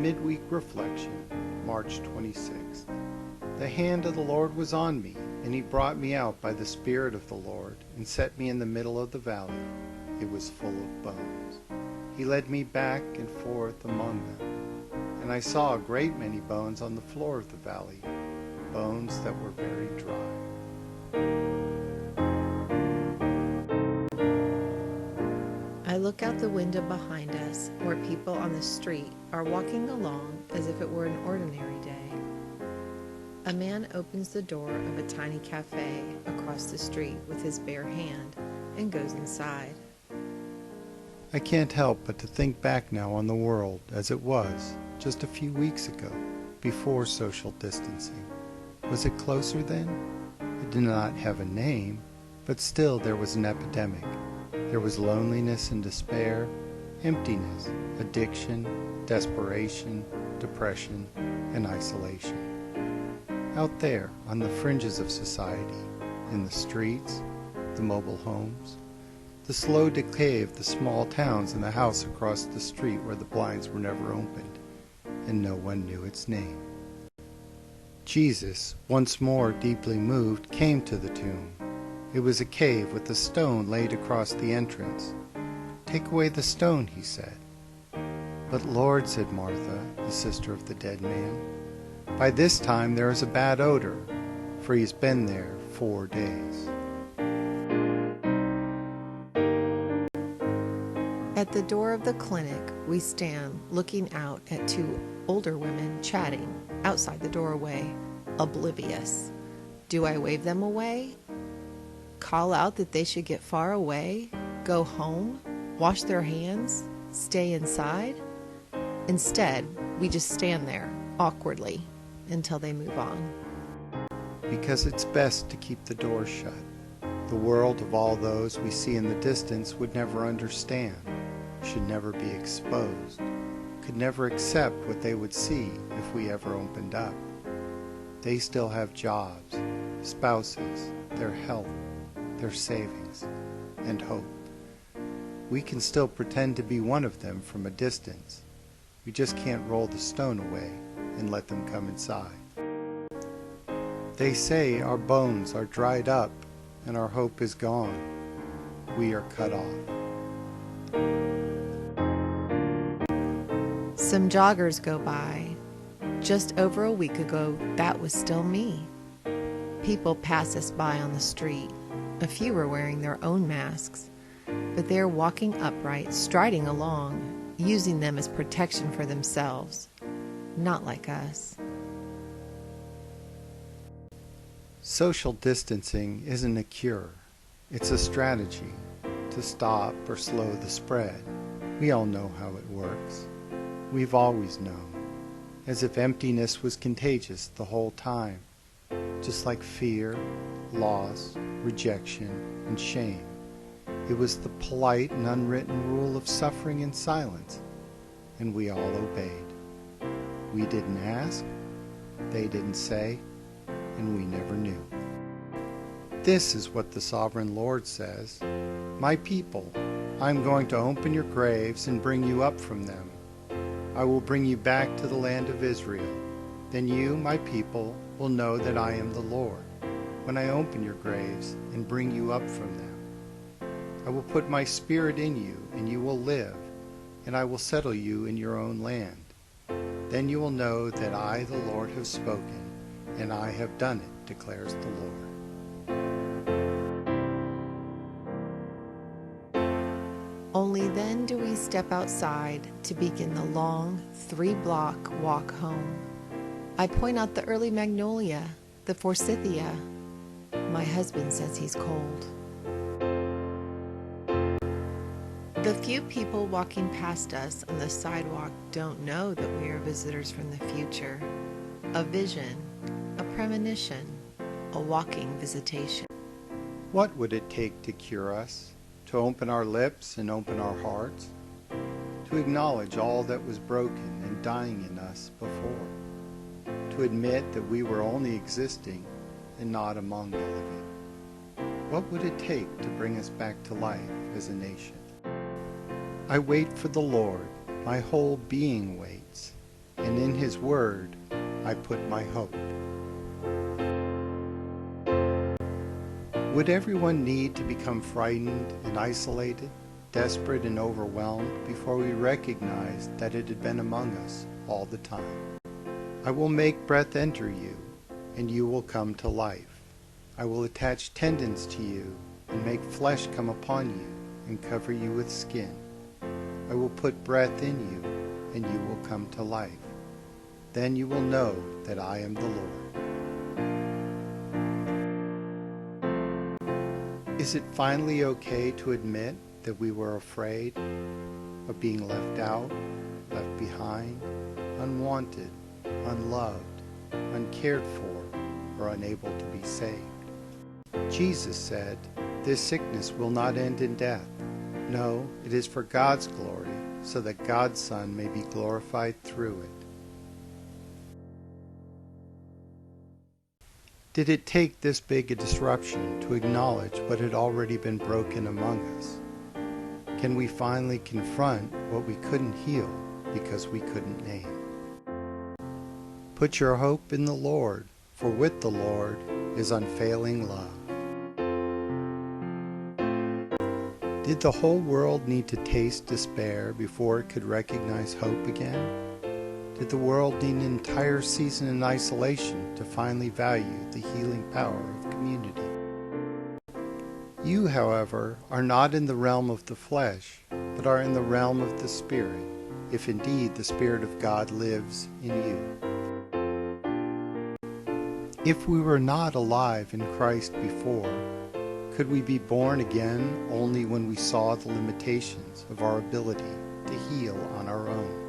Midweek Reflection, March 26th. The hand of the Lord was on me, and he brought me out by the Spirit of the Lord, and set me in the middle of the valley. It was full of bones. He led me back and forth among them, and I saw a great many bones on the floor of the valley, bones that were very dry. I look out the window behind us, where people on the street are walking along as if it were an ordinary day. A man opens the door of a tiny cafe across the street with his bare hand and goes inside. I can't help but to think back now on the world as it was just a few weeks ago, before social distancing. Was it closer then? It did not have a name, but still there was an epidemic. There was loneliness and despair, emptiness, addiction, desperation, depression, and isolation. Out there, on the fringes of society, in the streets, the mobile homes, the slow decay of the small towns and the house across the street where the blinds were never opened, and no one knew its name. Jesus, once more deeply moved, came to the tomb. It was a cave with a stone laid across the entrance. "Take away the stone," he said. "But Lord," said Martha, the sister of the dead man, "by this time there is a bad odor, for he's been there 4 days." At the door of the clinic, we stand looking out at two older women chatting outside the doorway, oblivious. Do I wave them away? Call out that they should get far away, go home, wash their hands, stay inside? Instead, we just stand there, awkwardly, until they move on. Because it's best to keep the door shut. The world of all those we see in the distance would never understand, should never be exposed, could never accept what they would see if we ever opened up. They still have jobs, spouses, their health, their savings, and hope. We can still pretend to be one of them from a distance. We just can't roll the stone away and let them come inside. They say our bones are dried up and our hope is gone. We are cut off. Some joggers go by. Just over a week ago, that was still me. People pass us by on the street. A few were wearing their own masks, but they are walking upright, striding along, using them as protection for themselves, not like us. Social distancing isn't a cure. It's a strategy to stop or slow the spread. We all know how it works. We've always known, as if emptiness was contagious the whole time, just like fear, loss, rejection, and shame. It was the polite and unwritten rule of suffering in silence, and we all obeyed. We didn't ask, they didn't say, and we never knew. This is what the Sovereign Lord says: "My people, I'm going to open your graves and bring you up from them. I will bring you back to the land of Israel. Then you, my people, will know that I am the Lord, when I open your graves and bring you up from them. I will put my spirit in you, and you will live, and I will settle you in your own land. Then you will know that I, the Lord, have spoken, and I have done it, declares the Lord." Only then do we step outside to begin the long 3-block walk home. I point out the early magnolia, the forsythia. My husband says he's cold. The few people walking past us on the sidewalk don't know that we are visitors from the future. A vision, a premonition, a walking visitation. What would it take to cure us? To open our lips and open our hearts? To acknowledge all that was broken and dying in us before? To admit that we were only existing and not among the living? What would it take to bring us back to life as a nation? I wait for the Lord, my whole being waits. and in His Word I put my hope. Would everyone need to become frightened and isolated, desperate and overwhelmed before we recognized that it had been among us all the time? I will make breath enter you, and you will come to life. I will attach tendons to you and make flesh come upon you and cover you with skin. I will put breath in you, and you will come to life. Then you will know that I am the Lord. Is it finally okay to admit that we were afraid of being left out, left behind, unwanted, unloved, uncared for, or unable to be saved? Jesus said, "This sickness will not end in death. No, it is for God's glory, so that God's Son may be glorified through it." Did it take this big a disruption to acknowledge what had already been broken among us? Can we finally confront what we couldn't heal because we couldn't name? Put your hope in the Lord, for with the Lord is unfailing love. Did the whole world need to taste despair before it could recognize hope again? Did the world need an entire season in isolation to finally value the healing power of community? You, however, are not in the realm of the flesh, but are in the realm of the Spirit, if indeed the Spirit of God lives in you. If we were not alive in Christ before, could we be born again only when we saw the limitations of our ability to heal on our own?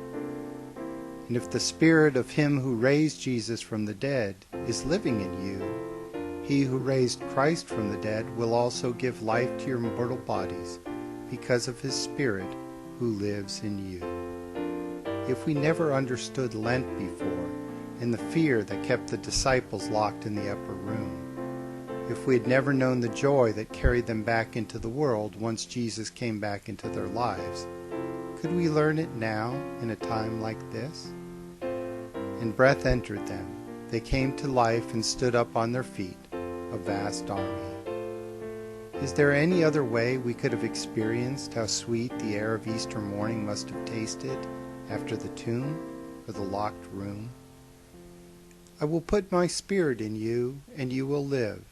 And if the Spirit of Him who raised Jesus from the dead is living in you, He who raised Christ from the dead will also give life to your mortal bodies because of His Spirit who lives in you. If we never understood Lent before and the fear that kept the disciples locked in the upper room, if we had never known the joy that carried them back into the world once Jesus came back into their lives, could we learn it now in a time like this? And breath entered them. They came to life and stood up on their feet, a vast army. Is there any other way we could have experienced how sweet the air of Easter morning must have tasted after the tomb or the locked room? I will put my Spirit in you, and you will live,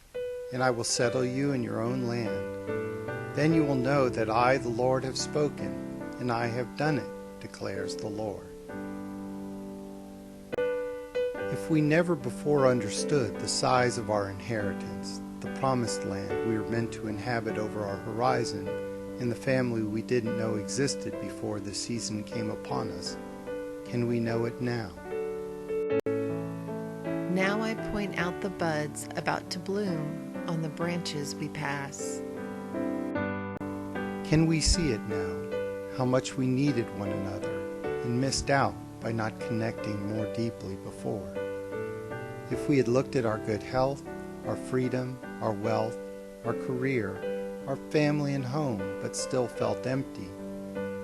and I will settle you in your own land. Then you will know that I, the Lord, have spoken, and I have done it, declares the Lord. If we never before understood the size of our inheritance, the promised land we were meant to inhabit over our horizon, and the family we didn't know existed before the season came upon us, can we know it now? Now I point out the buds about to bloom on the branches we pass. Can we see it now, how much we needed one another and missed out by not connecting more deeply before? If we had looked at our good health, our freedom, our wealth, our career, our family and home, but still felt empty,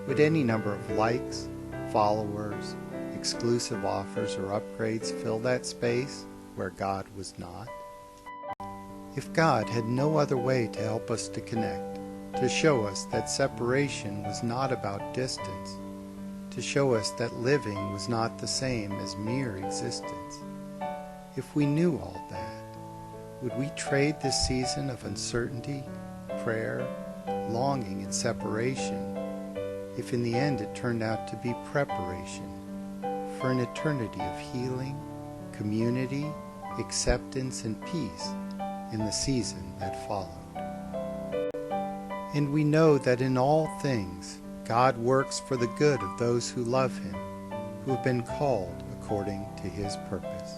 would any number of likes, followers, exclusive offers, or upgrades fill that space where God was not? If God had no other way to help us to connect, to show us that separation was not about distance, to show us that living was not the same as mere existence, if we knew all that, would we trade this season of uncertainty, prayer, longing, and separation, if in the end it turned out to be preparation for an eternity of healing, community, acceptance, and peace in the season that followed? And we know that in all things God works for the good of those who love Him, who have been called according to His purpose.